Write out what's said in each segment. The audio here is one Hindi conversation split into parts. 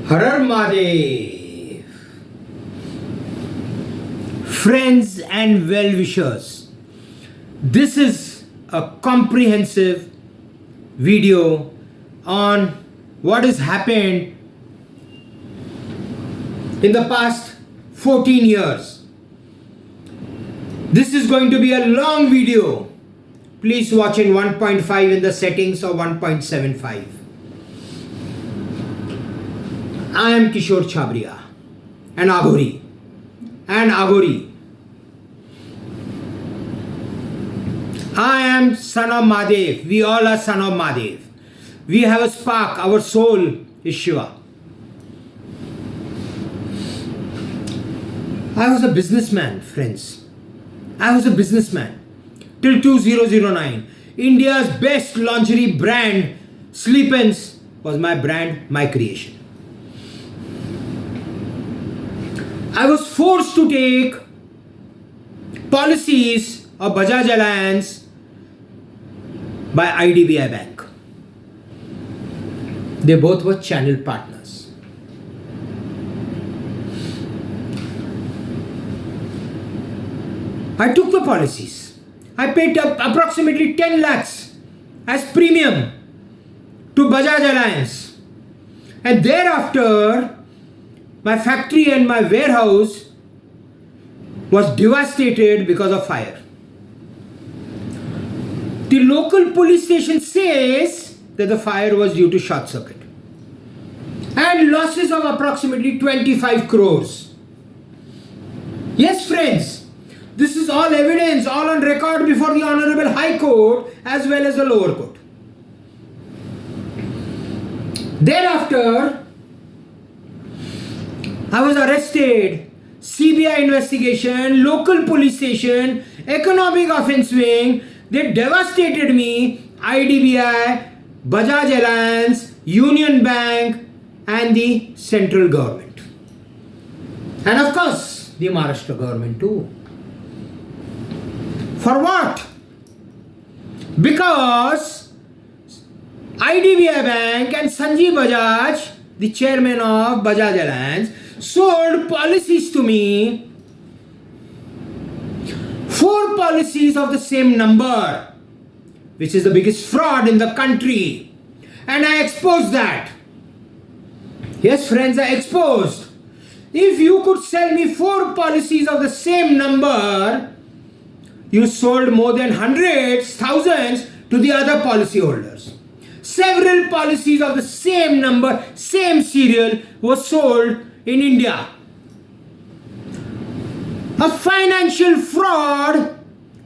Har Har Mahadev. Friends and well-wishers, this is a comprehensive video on what has happened in the past 14 years. This is going to be a long video. Please watch in 1.5 in the settings or 1.75. I am Kishore Chhabria, an Aghori. I am son of Mahadev. We all are son of Mahadev. We have a spark. Our soul is Shiva. I was a businessman, friends. I was a businessman till 2009. India's best lingerie brand, Sleep-Ins, was my brand, my creation. I was forced to take policies of Bajaj Allianz by IDBI Bank. They both were channel partners. I took the policies. I paid approximately 10 lakhs as premium to Bajaj Allianz. And thereafter, my factory and my warehouse was devastated because of fire. The local police station says that the fire was due to short circuit and losses of approximately 25 crores. Yes, friends, this is all evidence, all on record before the Honorable High Court as well as the lower court. Thereafter, I was arrested, CBI investigation, local police station, economic offence wing. They devastated me, IDBI, Bajaj Allianz, Union Bank and the central government. And of course, the Maharashtra government too. For what? Because IDBI Bank and Sanjeev Bajaj, the chairman of Bajaj Allianz, sold policies to me, 4 policies of the same number, which is the biggest fraud in the country. And I exposed that. Yes, friends, I exposed. If you could sell me 4 policies of the same number, you sold more than hundreds, thousands to the other policy holders. Several policies of the same number, same serial were sold in India. A financial fraud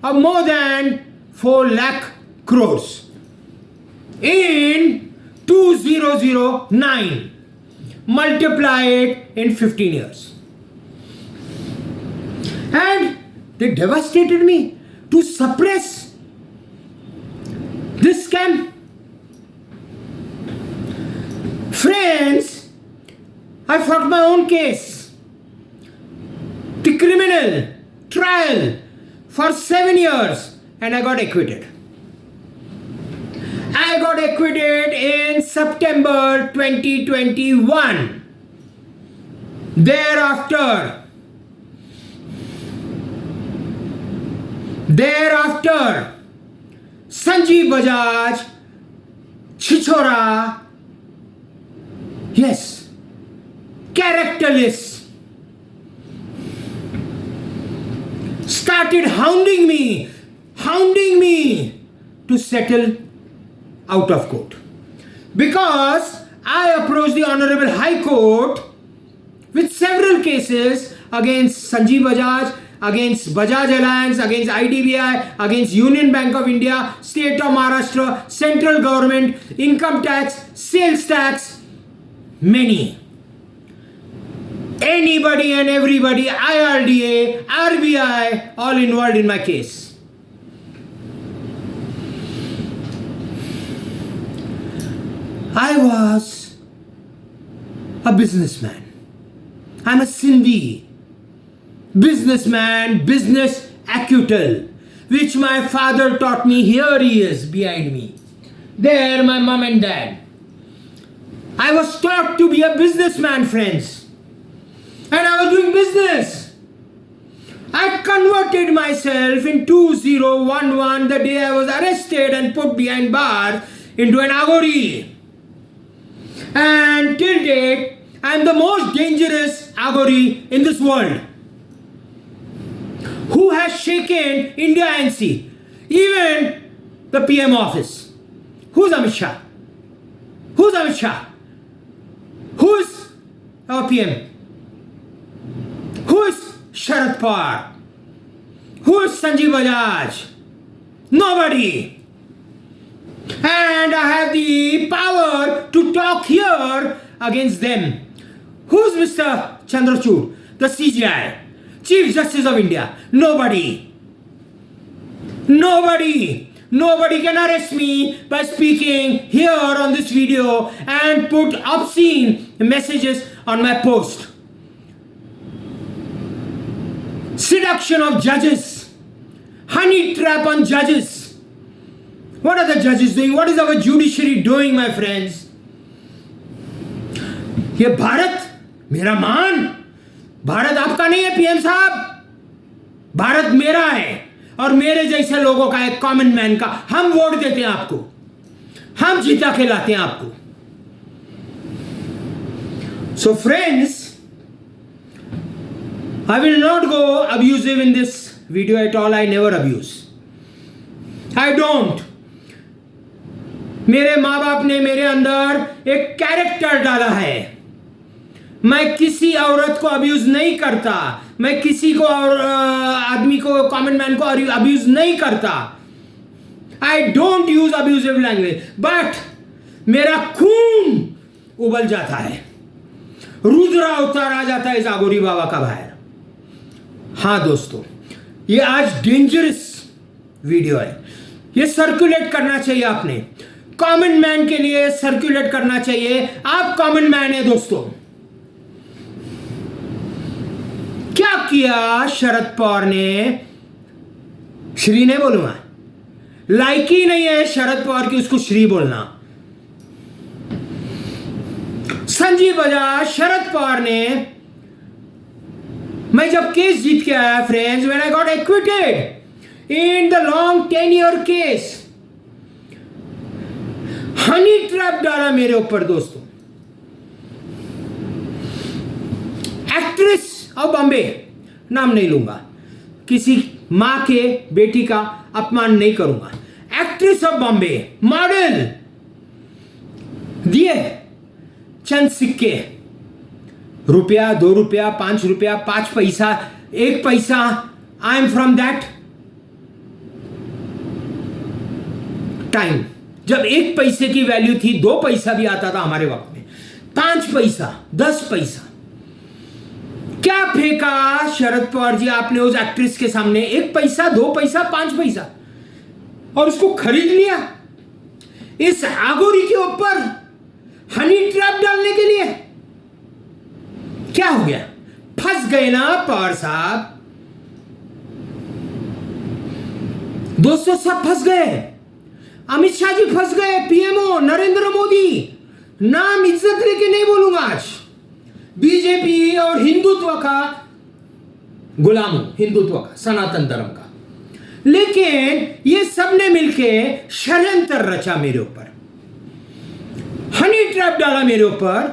of more than 4 lakh crores in 2009. Multiply it in 15 years. And they devastated me to suppress this scam. Friends, I fought my own case. The criminal trial for 7 years and I got acquitted. I got acquitted in September 2021. Thereafter, Sanjeev Bajaj, Chichora, yes, characterless, started hounding me to settle out of court. Because I approached the Honorable High Court with several cases against Sanjeev Bajaj, against Bajaj Allianz, against IDBI, against Union Bank of India, State of Maharashtra, central government, income tax, sales tax, many. Anybody and everybody, IRDA, RBI, all involved in my case. I was a businessman. I'm a Sindhi. Businessman, business acutal, which my father taught me. Here he is behind me. There, my mom and dad. I was taught to be a businessman, friends. And I was doing business. I converted myself in 2011, the day I was arrested and put behind bars, into an Agori. And till date, I am the most dangerous Agori in this world. Who has shaken India NC? Even the PM office. Who's Amit Shah? Who's Amit Shah? Who's our PM? Who is Sharad Pawar? Who is Sanjeev Bajaj? Nobody. And I have the power to talk here against them. Who's Mr. Chandrachud? The CJI, Chief Justice of India. Nobody. Nobody can arrest me by speaking here on this video and put obscene messages on my post. Seduction of judges. Honey trap on judges. What are the judges doing? What is our judiciary doing, my friends? ये भारत मेरा मान, भारत आपका नहीं है पीएम साहब, भारत मेरा है और मेरे जैसे लोगों का, एक कॉमन मैन का। हम वोट देते हैं आपको, हम जीता के लाते हैं आपको। So friends, I will not go abusive in this video at all. I never abuse. I don't. मेरे माँ बाप ने मेरे अंदर एक कैरेक्टर डाला है। मैं किसी औरत को अब्यूज नहीं करता, मैं किसी को और आदमी को, कॉमन मैन को अब्यूज नहीं करता। I don't use abusive language, but मेरा खून उबल जाता है, रुद्र अवतार आ जाता है इस आगोरी बाबा का बाहर। हाँ दोस्तों, ये आज डेंजरस वीडियो है, ये सर्कुलेट करना चाहिए, आपने कॉमन मैन के लिए सर्कुलेट करना चाहिए। आप कॉमन मैन है दोस्तों। क्या किया शरद पवार ने? श्री नहीं बोलूंगा, लायकी नहीं है शरद पवार की उसको श्री बोलना। संजीव बजाज, शरद पवार ने, मैं जब केस जीत के आया friends, when I got acquitted in the long 10 year case, honey trap डाला मेरे ऊपर दोस्तों। एक्ट्रेस ऑफ बॉम्बे, नाम नहीं लूंगा, किसी मां के बेटी का अपमान नहीं करूंगा, एक्ट्रेस ऑफ बॉम्बे, मॉडल, दिए चंद सिक्के, रुपया, 2 रुपया, 5 रुपया, 5 पैसा, 1 पैसा। I am from that time जब 1 पैसे की वैल्यू थी, 2 पैसा भी आता था हमारे वक्त में, 5 पैसा, 10 पैसा। क्या फेंका शरद पवार जी आपने उस एक्ट्रेस के सामने? 1 पैसा, 2 पैसा, 5 पैसा, और उसको खरीद लिया इस आगोरी के ऊपर हनी ट्रैप डालने के लिए। क्या हो गया? फंस गए ना पवार साहब। दोस्तों, सब फंस गए। अमित शाह जी फंस गए, पीएमओ नरेंद्र मोदी, नाम इज्जत लेके नहीं बोलूंगा आज, बीजेपी और हिंदुत्व का गुलाम हूं, हिंदुत्व का, सनातन धर्म का। लेकिन ये सब ने मिलके षड्यंत्र रचा मेरे ऊपर, हनी ट्रैप डाला मेरे ऊपर।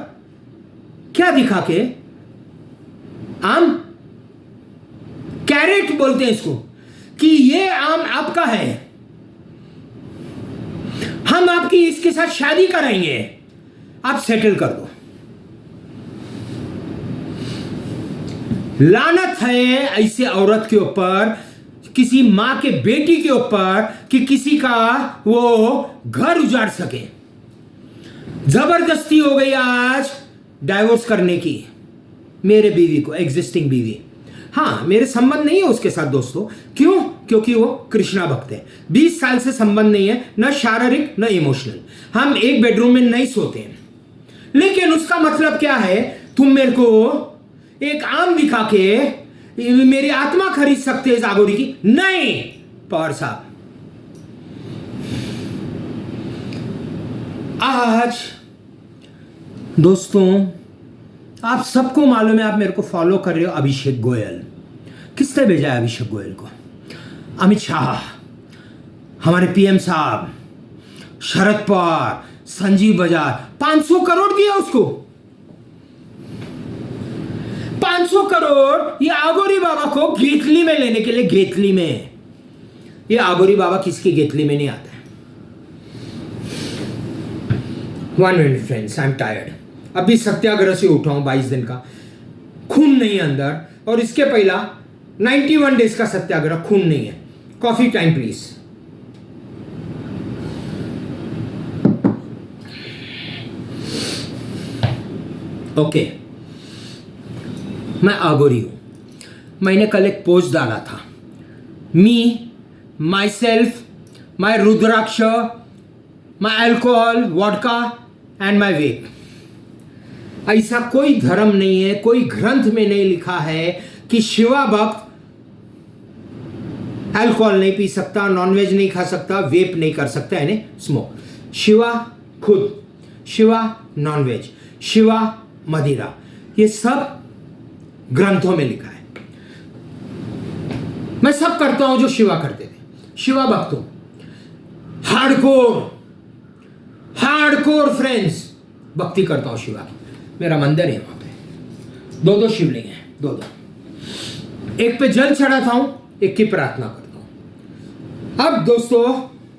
क्या दिखा के? आम, कैरेट बोलते हैं इसको, कि ये आम आपका है, हम आपकी इसके साथ शादी कराएंगे, आप सेटल कर दो। लानत है ऐसे औरत के ऊपर, किसी मां के बेटी के ऊपर, कि किसी का वो घर उजाड़ सके। जबरदस्ती हो गई आज डाइवोर्स करने की मेरे बीवी को, एग्जिस्टिंग बीवी। हाँ, मेरे संबंध नहीं है उसके साथ दोस्तों। क्यों? क्योंकि वो कृष्णा भक्त है। 20 साल से संबंध नहीं है, न शारीरिक न इमोशनल। हम एक बेडरूम में नहीं सोते हैं। लेकिन उसका मतलब क्या है? तुम मेरे को एक आम दिखा के मेरी आत्मा खरीद सकते हैं इस आगोरी की? नहीं पवार साहब। आज दोस्तों, आप सबको मालूम है, आप मेरे को फॉलो कर रहे हो, अभिषेक गोयल। किसने भेजा है अभिषेक गोयल को? अमित शाह, हमारे पीएम साहब, शरद पवार, संजीव बजाज। 500 करोड़ दिया उसको। 500 करोड़ ये आगोरी बाबा को घेतली में लेने के लिए। घेतली में, ये आगोरी बाबा किसकी घेतली में नहीं आता है। 1 minute friends, I am tired. अभी सत्याग्रह से उठा हूं 22 दिन का, खून नहीं अंदर। और इसके पहला 91 डेज का सत्याग्रह, खून नहीं है। Coffee time please. ओके, मैं आगोरी हूं। मैंने कल एक पोस्ट डाला था, me, myself, my rudraksha, my alcohol, vodka and my vape. ऐसा कोई धर्म नहीं है, कोई ग्रंथ में नहीं लिखा है कि शिवा भक्त अल्कोहल नहीं पी सकता, नॉनवेज नहीं खा सकता, वेप नहीं कर सकता, यानी स्मोक। शिवा खुद, शिवा नॉनवेज, शिवा मदिरा, ये सब ग्रंथों में लिखा है। मैं सब करता हूं जो शिवा करते थे। शिवा भक्त हूं, हार्डकोर फ्रेंड्स, भक्ति करता हूं शिवा की। मेरा मंदिर है वहां पे, 2 शिवलिंग है, 2। एक पे जल चढ़ाता हूं, एक की प्रार्थना करता हूं। अब दोस्तों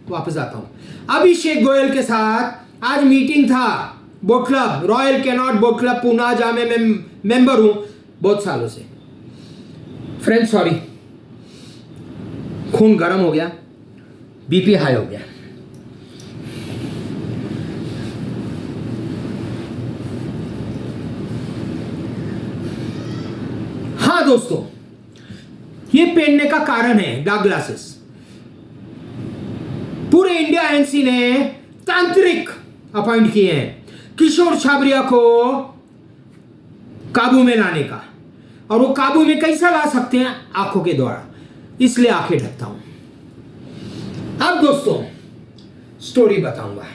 वापस आता हूं। अभिषेक गोयल के साथ आज मीटिंग था, boat club, royal cannot boat club Poona, जहां मैं मेंबर हूं बहुत सालों से। फ्रेंड्स सॉरी, खून गर्म हो गया, बीपी हाई हो गया। हाँ दोस्तों, ये पहनने का कारण है डार्क ग्लासेस। पूरे इंडिया एनसी ने तांत्रिक अपॉइंट किए हैं किशोर छाबरिया को काबू में लाने का। और वो काबू में कैसा ला सकते हैं? आंखों के द्वारा, इसलिए आंखें ढकता हूं। अब दोस्तों स्टोरी बताऊंगा।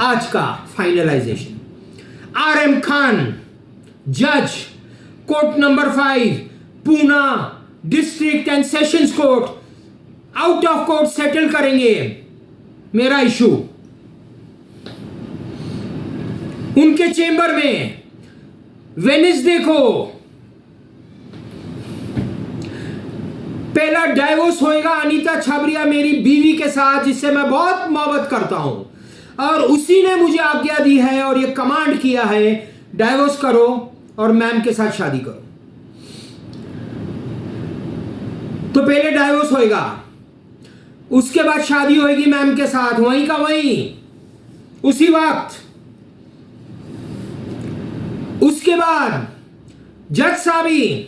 आज का फाइनलाइजेशन, RM खान, जज, court number 5, Poona district and sessions court, out of court settle करेंगे मेरा इशू। उनके चेंबर में वेनेसडे को पहला डाइवोर्स होएगा अनीता छाबरिया, मेरी बीवी के साथ, जिससे मैं बहुत मोहब्बत करता हूं। और उसी ने मुझे आज्ञा दी है और ये कमांड किया है, डाइवोर्स करो और मैम के साथ शादी करो। तो पहले डाइवोर्स होएगा, उसके बाद शादी होएगी मैम के साथ, वहीं का वहीं, उसी वक्त। उसके बाद जज साहब ही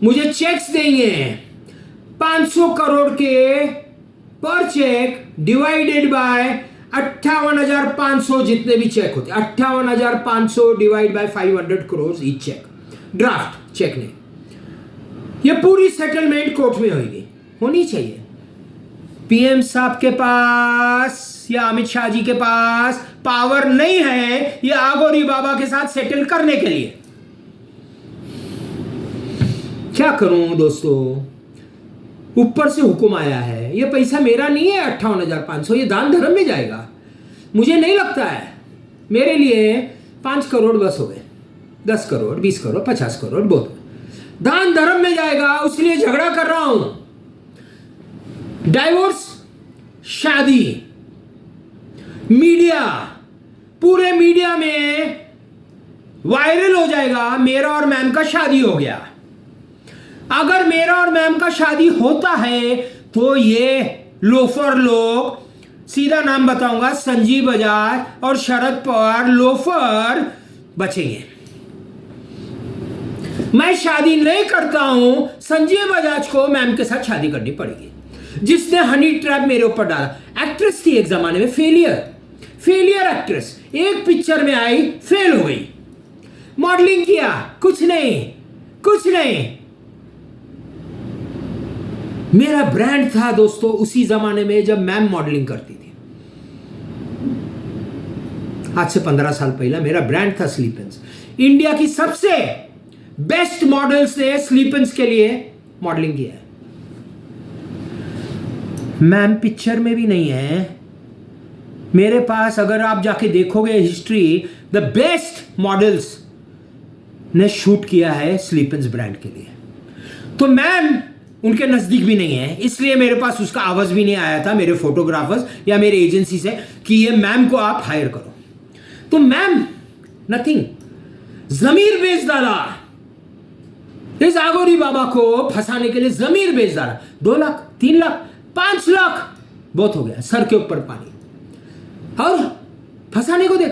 मुझे चेक्स देंगे 500 करोड़ के, पर चेक डिवाइडेड बाय 58,500 जितने भी चेक होते, 58,500 divide by 500 crore each check, draft check नहीं। ये पूरी सेटलमेंट कोर्ट में होनी चाहिए। पीएम साहब के पास या अमित शाह जी के पास पावर नहीं है ये आगोरी बाबा के साथ सेटल करने के लिए। क्या करूं दोस्तों, ऊपर से हुक्म आया है। ये पैसा मेरा नहीं है 58,500, ये दान धर्म में जाएगा। मुझे नहीं लगता है, मेरे लिए 5 करोड़ बस हो गए, 10 करोड़, 20 करोड़, 50 करोड़ बहुत दान धर्म में जाएगा, उसलिए झगड़ा कर रहा हूं। डाइवोर्स, शादी, मीडिया, पूरे मीडिया में वायरल हो जाएगा मेरा और मैम का शादी हो गया। अगर मेरा और मैम का शादी होता है तो ये लोफर लोग, सीधा नाम बताऊंगा, संजीव बजाज और शरद पवार लोफर बचेंगे। मैं शादी नहीं करता हूं, संजीव बजाज को मैम के साथ शादी करनी पड़ेगी, जिसने हनी ट्रैप मेरे ऊपर डाला। एक्ट्रेस थी एक जमाने में, फेलियर एक्ट्रेस, एक पिक्चर में आई, फेल हो गई। मॉडलिंग किया, कुछ नहीं। मेरा ब्रांड था दोस्तों उसी जमाने में जब मैम मॉडलिंग करती थी। आज से 15 साल पहले मेरा ब्रांड था स्लीपेंस। इंडिया की सबसे बेस्ट मॉडल्स ने स्लीपेंस के लिए मॉडलिंग किया है। मैम पिक्चर में भी नहीं है मेरे पास। अगर आप जाके देखोगे हिस्ट्री, द बेस्ट मॉडल्स ने शूट किया है स्लीपेंस ब्रांड के लिए। तो मैम उनके नजदीक भी नहीं है, इसलिए मेरे पास उसका आवाज भी नहीं आया था मेरे फोटोग्राफर्स या मेरे एजेंसी से कि ये मैम को आप हायर करो। तो मैम नथिंग, जमीर बेच डाला इस आगोरी बाबा को फंसाने के लिए। जमीर बेच डाला। 2 लाख 3 लाख 5 लाख बहुत हो गया, सर के ऊपर पानी। और फंसाने को देख,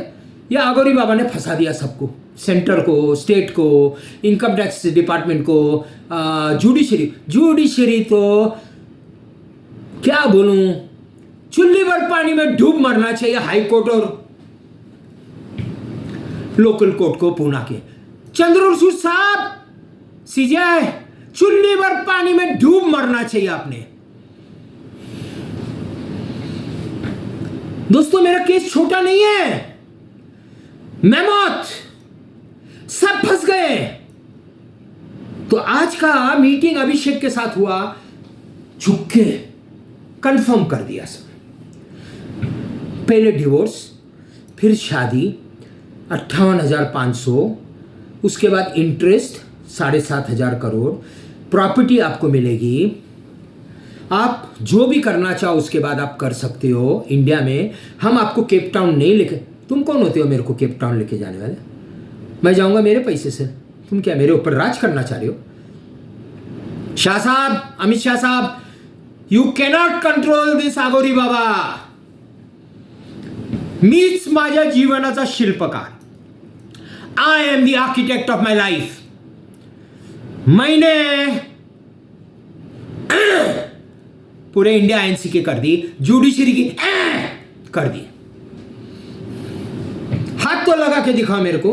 ये आगोरी बाबा ने फंसा दिया सबको, सेंटर को, स्टेट को, इनकम टैक्स डिपार्टमेंट को, जुडिशरी तो क्या बोलूं, चुल्ली भर पानी में डूब मरना चाहिए हाई कोर्ट और लोकल कोर्ट को पूना के। चंद्रचूड़ साहब, सीजे, चुल्ली भर पानी में डूब मरना चाहिए आपने। दोस्तों मेरा केस छोटा नहीं है, मेमोत सब फंस गए। तो आज का मीटिंग अभिषेक के साथ हुआ, झुक के कंफर्म कर दिया सब। पहले डिवोर्स, फिर शादी 58,500, उसके बाद इंटरेस्ट 7,500 करोड़, प्रॉपर्टी आपको मिलेगी। आप जो भी करना चाहो उसके बाद आप कर सकते हो इंडिया में। हम आपको केप टाउन नहीं लेके, तुम कौन होते हो मेरे को केप टाउन लेके जाने वाले? मैं जाऊंगा मेरे पैसे से, तुम क्या मेरे ऊपर राज करना चाह रहे हो? शाह साहब, अमित शाह साहब, you cannot control this Aghori baba. मीच माझ्या जीवनाचा शिल्पकार। I am the architect of my life. मैंने पूरे इंडिया आईएनसी के कर दी, जुडिशरी की कर दी। हाथ तो लगा के दिखाओ मेरे को।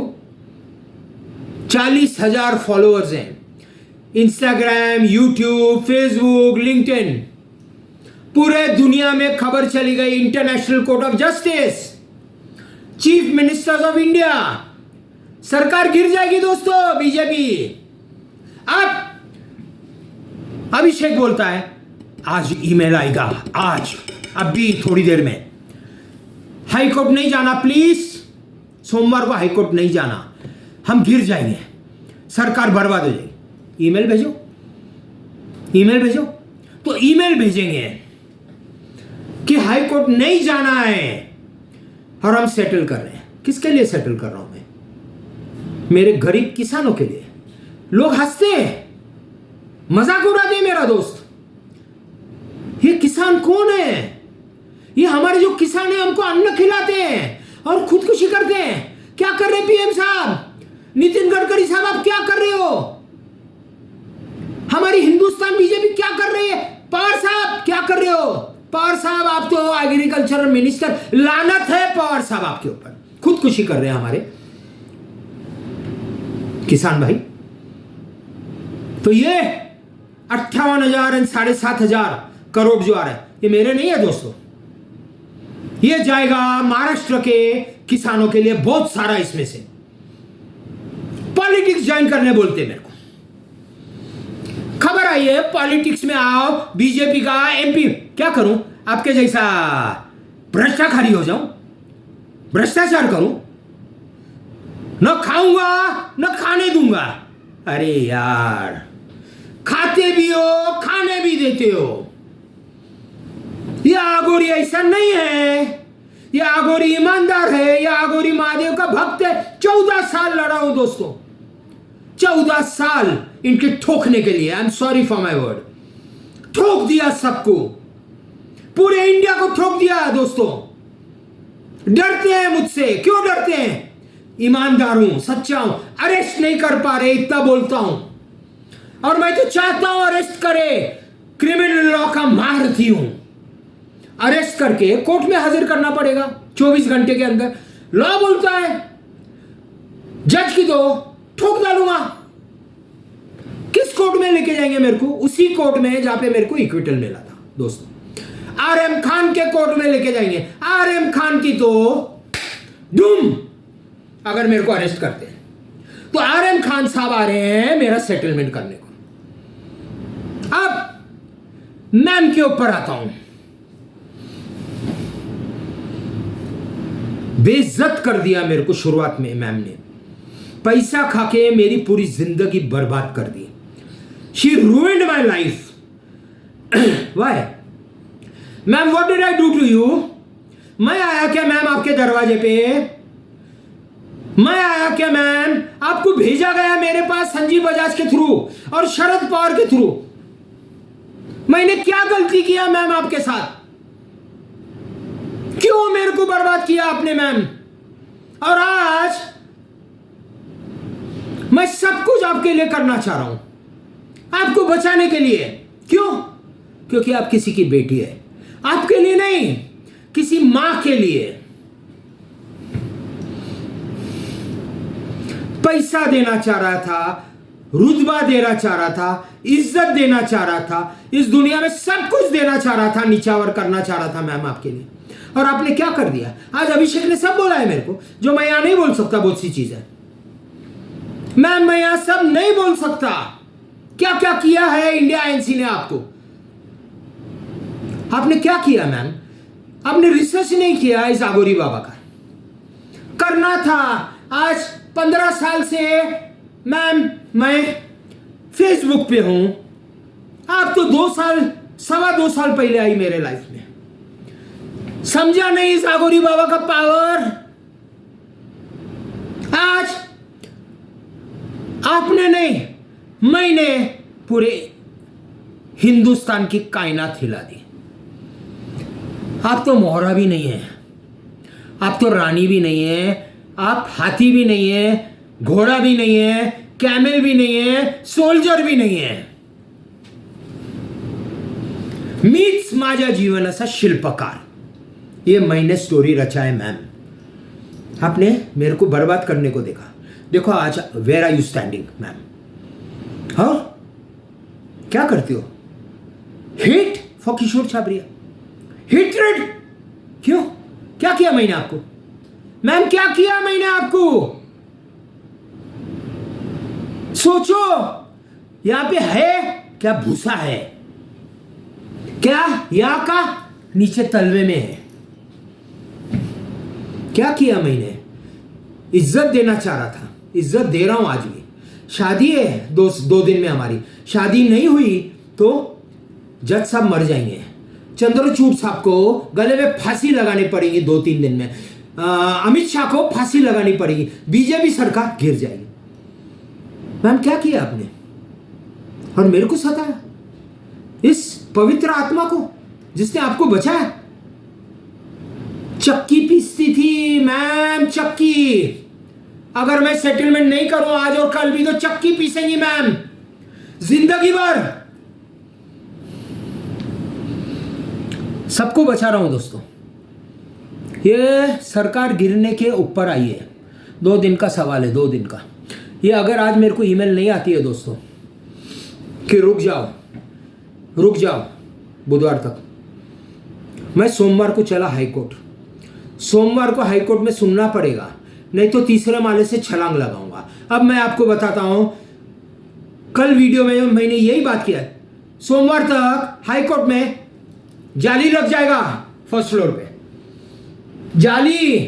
40,000 फॉलोअर्स हैं, इंस्टाग्राम, यूट्यूब, फेसबुक, लिंक्डइन। पूरे दुनिया में खबर चली गई। International court of justice, chief ministers of India, सरकार गिर जाएगी दोस्तों बीजेपी। अब अभिषेक बोलता है आज ईमेल आएगा, आज अभी थोड़ी देर में। हाई कोर्ट नहीं जाना प्लीज, सोमवार को हाई कोर्ट नहीं जाना, हम गिर जाएंगे, सरकार बर्बाद हो जाएगी। ईमेल भेजो, ईमेल भेजो। तो ईमेल भेजेंगे कि हाई कोर्ट नहीं जाना है और हम सेटल कर रहे हैं। किसके लिए सेटल कर रहा हूं मैं? मेरे गरीब किसानों के लिए। लोग हंसते हैं, मजाक उड़ाते हैं मेरा दोस्त। ये किसान कौन है? ये हमारे जो किसान है हमको अन्न खिलाते हैं और खुदकुशी करते हैं। क्या कर रहे पीएम साहब, नितिन गडकरी साहब, आप क्या कर रहे हो? हमारी हिंदुस्तान बीजेपी क्या कर रही है? पवार साहब क्या कर रहे हो? पवार साहब आप तो एग्रीकल्चर मिनिस्टर, लानत है पवार साहब आपके ऊपर। खुदकुशी कर रहे हैं हमारे किसान भाई। तो ये 58,000 और 7,500 करोड़ जो आ रहा है, ये मेरे नहीं है दोस्तों, ये जाएगा महाराष्ट्र के किसानों के लिए बहुत सारा। इसमें से पॉलिटिक्स ज्वाइन करने बोलते मेरे को। खबर आई है पॉलिटिक्स में आओ, बीजेपी का एमपी। क्या करूं? आपके जैसा भ्रष्टाचारी हो जाऊं, भ्रष्टाचार करूं, न खाऊंगा न खाने दूंगा। अरे यार, खाते भी हो खाने भी देते हो। यह आगोरी ऐसा नहीं है, यह आगोरी ईमानदार है, यह आगोरी महादेव का भक्त है। 14 साल लड़ा हूं दोस्तों, 14 साल इनके ठोकने के लिए। I am sorry for my word. ठोक दिया सबको, पूरे इंडिया को ठोक दिया दोस्तों। डरते हैं मुझसे, क्यों डरते हैं? ईमानदार हूं, सच्चा हूं। अरेस्ट नहीं कर पा रहे इतना बोलता हूं, और मैं तो चाहता हूं अरेस्ट करे। क्रिमिनल लॉ का महारथी हूं। अरेस्ट करके कोर्ट में हाजिर करना पड़ेगा 24 घंटे के अंदर। लॉ बोलता है जज की तो ठोक डालूंगा। किस कोर्ट में लेके जाएंगे मेरे को? उसी कोर्ट में जहां पे मेरे को इक्विटल मिला था दोस्तों। आरएम खान के कोर्ट में लेके जाएंगे। आरएम खान की तो डूम, अगर मेरे को अरेस्ट करते हैं तो आरएम खान साहब आ रहे हैं मेरा सेटलमेंट करने को। अब मैम के ऊपर आता हूं। बेइज्जत कर दिया मेरे को शुरुआत में मैम ने। पैसा खाके मेरी पूरी जिंदगी बर्बाद कर दी। She ruined my life. Why? Ma'am what did I do to you? मैं आया क्या मैम आपके दरवाजे पे? मैं आया क्या मैम? आपको भेजा गया मेरे पास संजीव बजाज के थ्रू और शरद पवार के थ्रू। मैंने क्या गलती किया मैम आपके साथ? क्यों मेरे को बर्बाद किया आपने मैम? और आज मैं सब कुछ आपके लिए करना चाह रहा हूं, आपको बचाने के लिए। क्यों? क्योंकि आप किसी की बेटी है। आपके लिए नहीं, किसी मां के लिए। पैसा देना चाह रहा था, रुतबा देना चाह रहा था, इज्जत देना चाह रहा था, इस दुनिया में सब कुछ देना चाह रहा था, निछावर करना चाह रहा था मैम आपके लिए। और आपने क्या कर दिया? आज अभिषेक ने सब बोला है मेरे को, जो मैं यहां नहीं बोल सकता। बहुत सी चीजें मैम मैं यहां सब नहीं बोल सकता। क्या क्या किया है इंडिया आईएनसी ने आपको? आपने क्या किया मैम? आपने रिसर्च नहीं किया इस आगोरी बाबा का? करना था। आज 15 साल से मैम मैं फेसबुक पे हूं। आप तो 2 साल, 2.25 साल पहले आई मेरे लाइफ में। समझा नहीं इस आगोरी बाबा का पावर? आज आपने नहीं, मैंने पूरे हिंदुस्तान की कायनात हिला दी। आप तो मोहरा भी नहीं है, आप तो रानी भी नहीं है, आप हाथी भी नहीं है, घोड़ा भी नहीं है, कैमल भी नहीं है, सोल्जर भी नहीं है। मीच माझ्या जीवनाचा शिल्पकार। ये मैंने स्टोरी रचा है मैम। आपने मेरे को बर्बाद करने को देखा। देखो आज where are you standing ma'am? हाँ, क्या करती हो? हिट फॉर किशोर छाबरिया, हिटरेड। क्यों? क्या किया मैंने आपको मैम? क्या किया मैंने आपको? सोचो, यहां पे है क्या? भूसा है क्या? यहां का नीचे तलवे में है। क्या किया मैंने? इज्जत देना चाह रहा था, इज्जत दे रहा हूं आज भी। शादी है 2 दिन में, हमारी शादी नहीं हुई तो जज साहब मर जाएंगे। चंद्रचूड़ साहब को गले में फांसी लगानी पड़ेगी 2-3 दिन में। अमित शाह को फांसी लगानी पड़ेगी। बीजेपी सरकार गिर जाएगी। मैम क्या किया आपने? और मेरे को सताया, इस पवित्र आत्मा को जिसने आपको बचाया। चक्की पीसती थी मैम, चक्की। अगर मैं सेटलमेंट नहीं करूं आज और कल भी तो चक्की पीसेंगी मैम जिंदगी भर। सबको बचा रहा हूं दोस्तों। ये सरकार गिरने के ऊपर आई है। 2 दिन का सवाल है, 2 दिन का। ये अगर आज मेरे को ईमेल नहीं आती है दोस्तों कि रुक जाओ बुधवार तक, मैं सोमवार को चला हाईकोर्ट। सोमवार को हाईकोर्ट में सुनना पड़ेगा, नहीं तो 3रे माले से छलांग लगाऊंगा। अब मैं आपको बताता हूं, कल वीडियो में मैंने यही बात किया। सोमवार तक हाईकोर्ट में जाली लग जाएगा 1st फ्लोर पे, जाली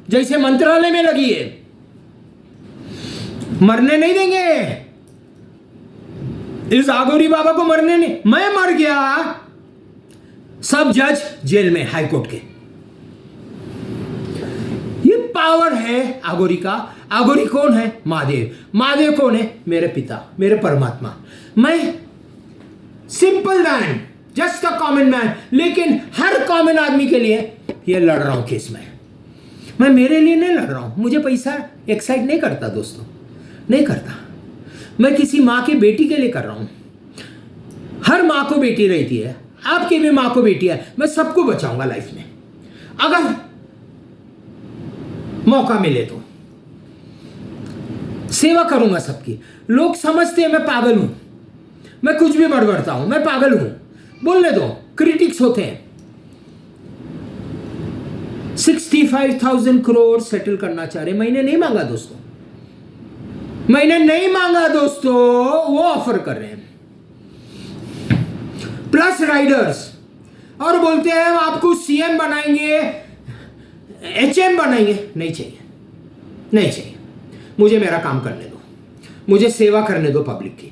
जैसे मंत्रालय में लगी है। मरने नहीं देंगे इस आगोरी बाबा को, मरने नहीं। मैं मर गया, सब जज जेल में हाईकोर्ट के। ये पावर है आगोरी का। आगोरी कौन है? महादेव। महादेव कौन है? मेरे पिता, मेरे परमात्मा। मैं simple man, just a common man, लेकिन हर कॉमन आदमी के लिए ये लड़ रहा हूं केस में। मैं मेरे लिए नहीं लड़ रहा हूं। मुझे पैसा एक्साइट नहीं करता दोस्तों, नहीं करता। मैं किसी मां की बेटी के लिए कर रहा हूं। हर मां को बेटी रहती है, आपकी भी मां को बेटी है। मैं सबको बचाऊंगा लाइफ में, अगर मौका मिले तो सेवा करूंगा सबकी। लोग समझते हैं मैं पागल हूं, मैं कुछ भी बड़बड़ता हूं, मैं पागल हूं, बोलने दो, क्रिटिक्स होते हैं। 65,000 करोड़ सेटल करना चाह रहे, मैंने नहीं मांगा दोस्तों, मैंने नहीं मांगा दोस्तों, वो ऑफर कर रहे हैं प्लस राइडर्स, और बोलते हैं हम आपको सीएम बनाएंगे, एचएम बनाएंगे। नहीं चाहिए, नहीं चाहिए, मुझे मेरा काम करने दो, मुझे सेवा करने दो, पब्लिक की,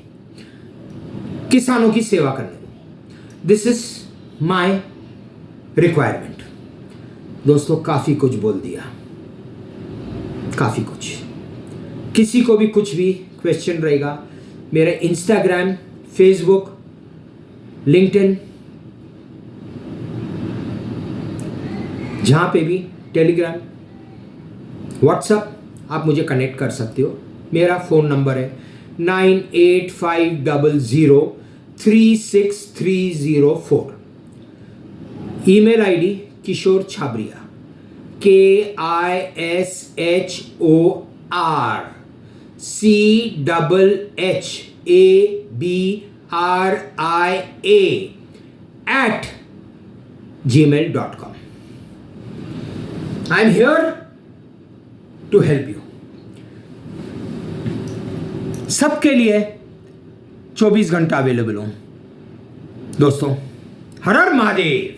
किसानों की सेवा करने दो। This is my requirement. दोस्तों काफी कुछ बोल दिया, काफी कुछ। किसी को भी कुछ भी क्वेश्चन रहेगा, मेरा इंस्टाग्राम, फेसबुक, लिंक्डइन, जहां पे भी, टेलीग्राम, व्हाट्सएप, आप मुझे कनेक्ट कर सकते हो। मेरा फ़ोन नंबर है 9850036304। Email ID Kishore Chhabria, KISHORChabria@gmail.com। I am here to help you। सबके लिए 24 घंटा अवेलेबल हूं दोस्तों। हर हर महादेव,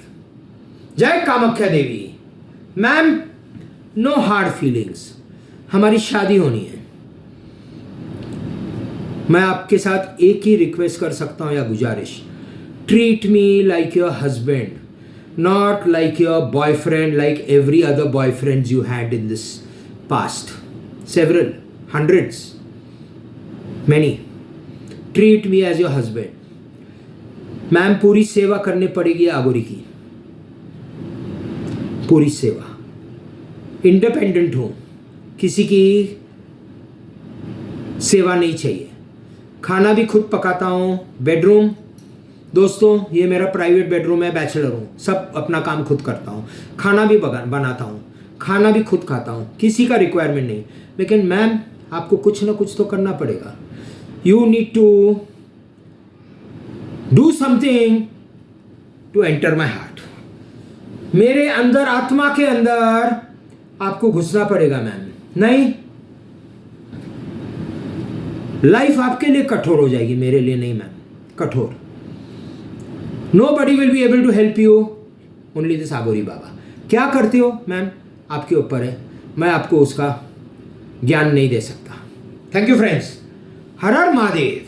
जय कामाख्या देवी। मैम, नो हार्ड फीलिंग्स, हमारी शादी होनी है। मैं आपके साथ एक ही रिक्वेस्ट कर सकता हूं या गुजारिश, treat me like your husband, not like your boyfriend, like every other boyfriends you had in this past, several, hundreds, many. Treat me as your husband। Ma'am, पूरी सेवा करनी पड़ेगी आगोरी की, पूरी सेवा। इंडिपेंडेंट हूं, किसी की सेवा नहीं चाहिए। खाना भी खुद पकाता हूं। बेडरूम दोस्तों, ये मेरा प्राइवेट बेडरूम है, बैचलर हूँ, सब अपना काम खुद करता हूँ। खाना भी बनाता हूँ, खाना भी खुद खाता हूँ, किसी का रिक्वायरमेंट नहीं। लेकिन मैम, आपको कुछ ना कुछ तो करना पड़ेगा। You need to do something to enter my heart. मेरे अंदर, आत्मा के अंदर आपको घुसना पड़ेगा मैम। नहीं, लाइफ आपके लिए कठोर हो जाएगी, मेरे लिए नहीं मैम, कठोर। Nobody will be able to help you, only this आगोरी बाबा। क्या करते हो मैम, आपके ऊपर है, मैं आपको उसका ज्ञान नहीं दे सकता। Thank you friends, her her Mahadev.